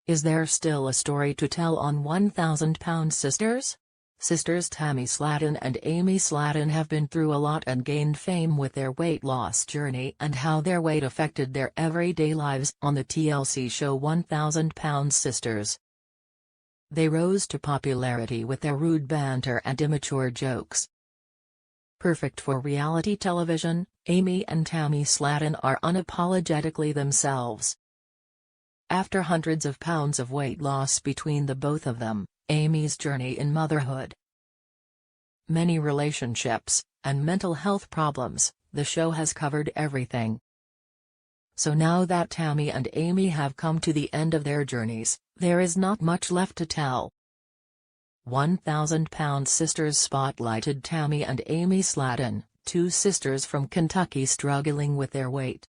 Is there still a story to tell on 1000 Pound Sisters? Sisters Tammy Slaton and Amy Slaton have been through a lot and gained fame with their weight loss journey and how their weight affected their everyday lives on the TLC show 1000 Pound Sisters. They rose to popularity with their rude banter and immature jokes. Perfect for reality television, Amy and Tammy Slaton are unapologetically themselves. After hundreds of pounds of weight loss between the both of them, Amy's journey in motherhood, many relationships, and mental health problems, the show has covered everything. So now that Tammy and Amy have come to the end of their journeys, there is not much left to tell. 1000 Pound Sisters spotlighted Tammy and Amy Slaton, two sisters from Kentucky struggling with their weight.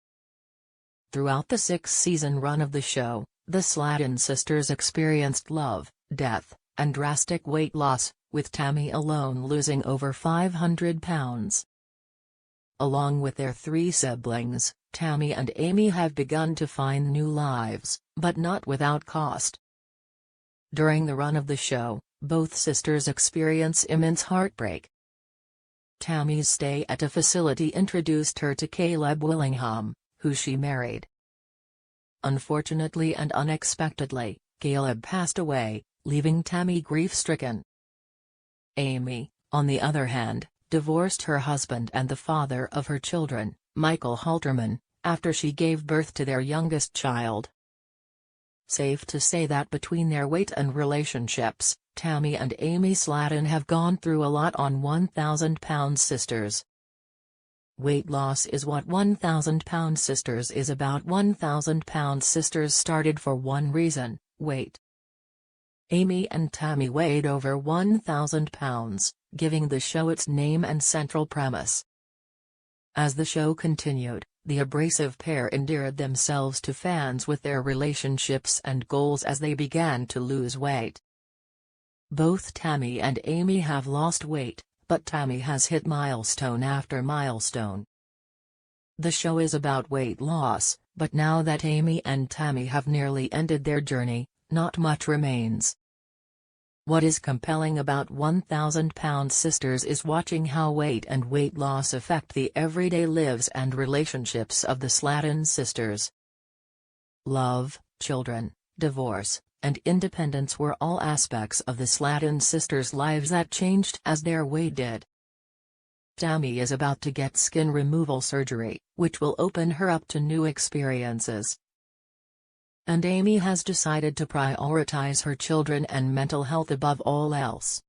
Throughout the 6-season run of the show, the Slaton sisters experienced love, death, and drastic weight loss, with Tammy alone losing over 500 pounds. Along with their 3 siblings, Tammy and Amy have begun to find new lives, but not without cost. During the run of the show, both sisters experience immense heartbreak. Tammy's stay at a facility introduced her to Caleb Willingham, who she married. Unfortunately and unexpectedly, Caleb passed away, leaving Tammy grief-stricken. Amy, on the other hand, divorced her husband and the father of her children, Michael Halterman, after she gave birth to their youngest child. Safe to say that between their weight and relationships, Tammy and Amy Slaton have gone through a lot on 1000 Pound Sisters. Weight loss is what 1000 Pound Sisters is about. 1000 Pound Sisters started for one reason: weight. Amy and Tammy weighed over 1,000 pounds, giving the show its name and central premise. As the show continued, the abrasive pair endeared themselves to fans with their relationships and goals as they began to lose weight. Both Tammy and Amy have lost weight, but Tammy has hit milestone after milestone. The show is about weight loss, but now that Amy and Tammy have nearly ended their journey, not much remains. What is compelling about 1000 Pound Sisters is watching how weight and weight loss affect the everyday lives and relationships of the Slaton sisters. Love, children, divorce, and independence were all aspects of the Slaton sisters' lives that changed as their weight did. Tammy is about to get skin removal surgery, which will open her up to new experiences. And Amy has decided to prioritize her children and mental health above all else.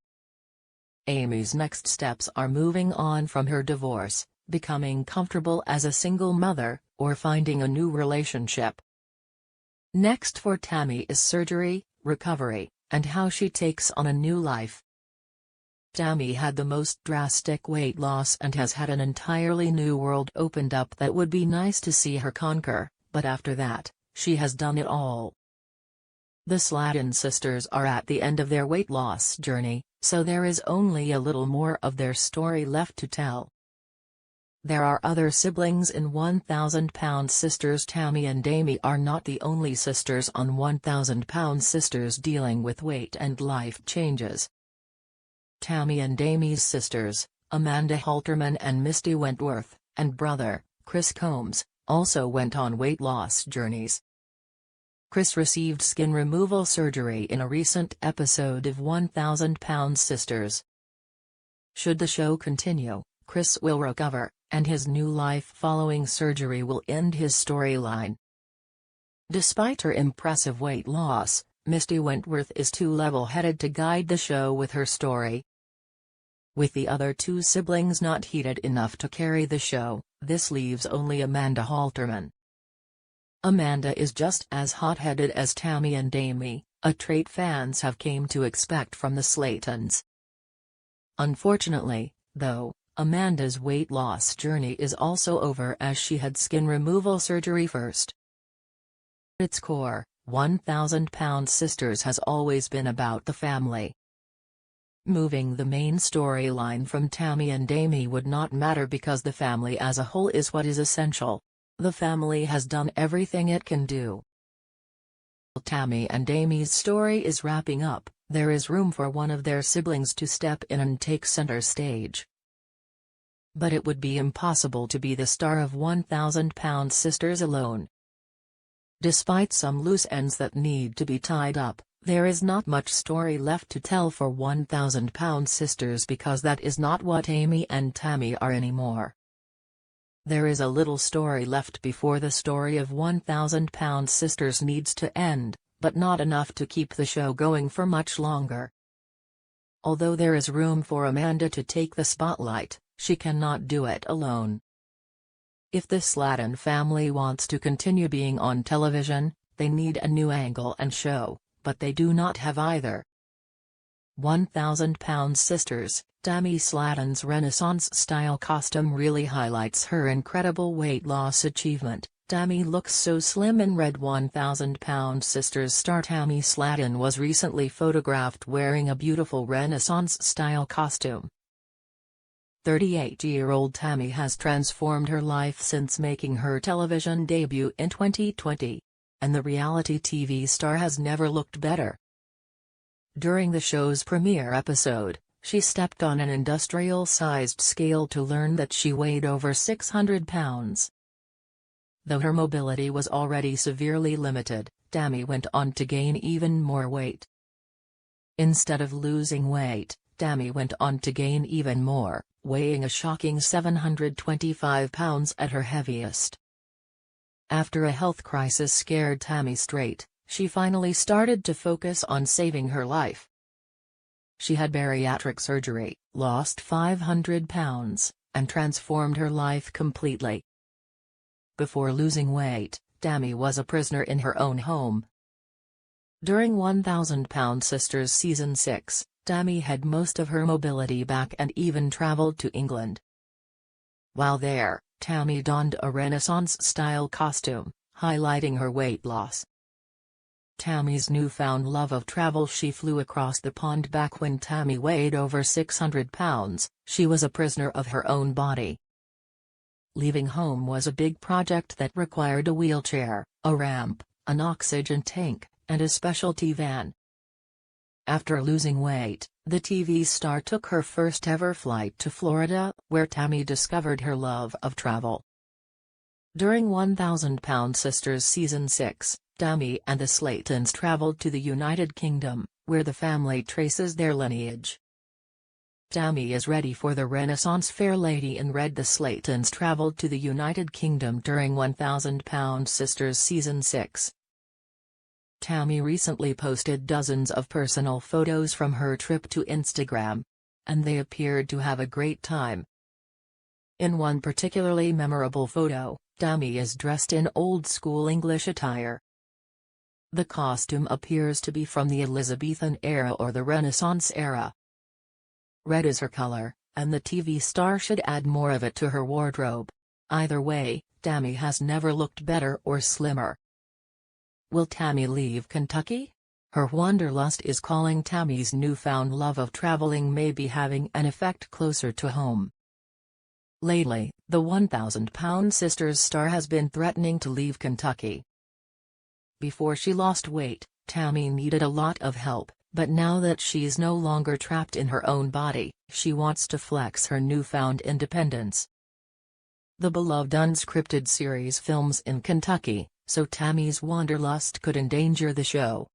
Amy's next steps are moving on from her divorce, becoming comfortable as a single mother, or finding a new relationship. Next for Tammy is surgery, recovery, and how she takes on a new life. Tammy had the most drastic weight loss and has had an entirely new world opened up that would be nice to see her conquer, but after that, she has done it all. The Slaton sisters are at the end of their weight loss journey, so there is only a little more of their story left to tell. There are other siblings in 1000 Pound Sisters. Tammy and Amy are not the only sisters on 1000 Pound Sisters dealing with weight and life changes. Tammy and Amy's sisters, Amanda Halterman and Misty Wentworth, and brother, Chris Combs, also went on weight loss journeys. Chris received skin removal surgery in a recent episode of 1000 Pound Sisters. Should the show continue, Chris will recover, and his new life following surgery will end his storyline. Despite her impressive weight loss, Misty Wentworth is too level-headed to guide the show with her story. With the other two siblings not heated enough to carry the show, this leaves only Amanda Halterman. Amanda is just as hot-headed as Tammy and Amy, a trait fans have come to expect from the Slatons. Unfortunately, though, Amanda's weight loss journey is also over as she had skin removal surgery first. At its core, 1000 Pound Sisters has always been about the family. Moving the main storyline from Tammy and Amy would not matter because the family as a whole is what is essential. The family has done everything it can do. Tammy and Amy's story is wrapping up, there is room for one of their siblings to step in and take center stage. But it would be impossible to be the star of 1,000-Pound Sisters alone. Despite some loose ends that need to be tied up, there is not much story left to tell for 1,000-Pound Sisters because that is not what Amy and Tammy are anymore. There is a little story left before the story of 1,000-Pound Sisters needs to end, but not enough to keep the show going for much longer. Although there is room for Amanda to take the spotlight, she cannot do it alone. If the Slatton family wants to continue being on television, they need a new angle and show, but they do not have either. 1,000-Pound Sisters, Tammy Slatton's Renaissance-style costume really highlights her incredible weight loss achievement. Tammy looks so slim in red. 1,000-Pound Sisters star Tammy Slatton was recently photographed wearing a beautiful Renaissance-style costume. 38-year-old Tammy has transformed her life since making her television debut in 2020. And the reality TV star has never looked better. During the show's premiere episode, she stepped on an industrial-sized scale to learn that she weighed over 600 pounds. Though her mobility was already severely limited, Tammy went on to gain even more weight. Instead of losing weight, Tammy went on to gain even more, weighing a shocking 725 pounds at her heaviest. After a health crisis scared Tammy straight, she finally started to focus on saving her life. She had bariatric surgery, lost 500 pounds, and transformed her life completely. Before losing weight, Tammy was a prisoner in her own home. During 1,000-Pound Sisters Season 6, Tammy had most of her mobility back and even traveled to England. While there, Tammy donned a Renaissance-style costume, highlighting her weight loss. Tammy's newfound love of travel. She flew across the pond. Back when Tammy weighed over 600 pounds, she was a prisoner of her own body. Leaving home was a big project that required a wheelchair, a ramp, an oxygen tank, and a specialty van. After losing weight, the TV star took her first ever flight to Florida, where Tammy discovered her love of travel. During 1,000-Pound Sisters Season 6, Tammy and the Slattons traveled to the United Kingdom, where the family traces their lineage. Tammy is ready for the Renaissance fair. Lady in Red. The Slattons traveled to the United Kingdom during 1,000-Pound Sisters Season 6. Tammy recently posted dozens of personal photos from her trip to Instagram. And they appeared to have a great time. In one particularly memorable photo, Tammy is dressed in old-school English attire. The costume appears to be from the Elizabethan era or the Renaissance era. Red is her color, and the TV star should add more of it to her wardrobe. Either way, Tammy has never looked better or slimmer. Will Tammy leave Kentucky? Her wanderlust is calling. Tammy's newfound love of traveling may be having an effect closer to home. Lately, the 1,000-Pound Sisters star has been threatening to leave Kentucky. Before she lost weight, Tammy needed a lot of help, but now that she's no longer trapped in her own body, she wants to flex her newfound independence. The beloved unscripted series films in Kentucky, so Tammy's wanderlust could endanger the show.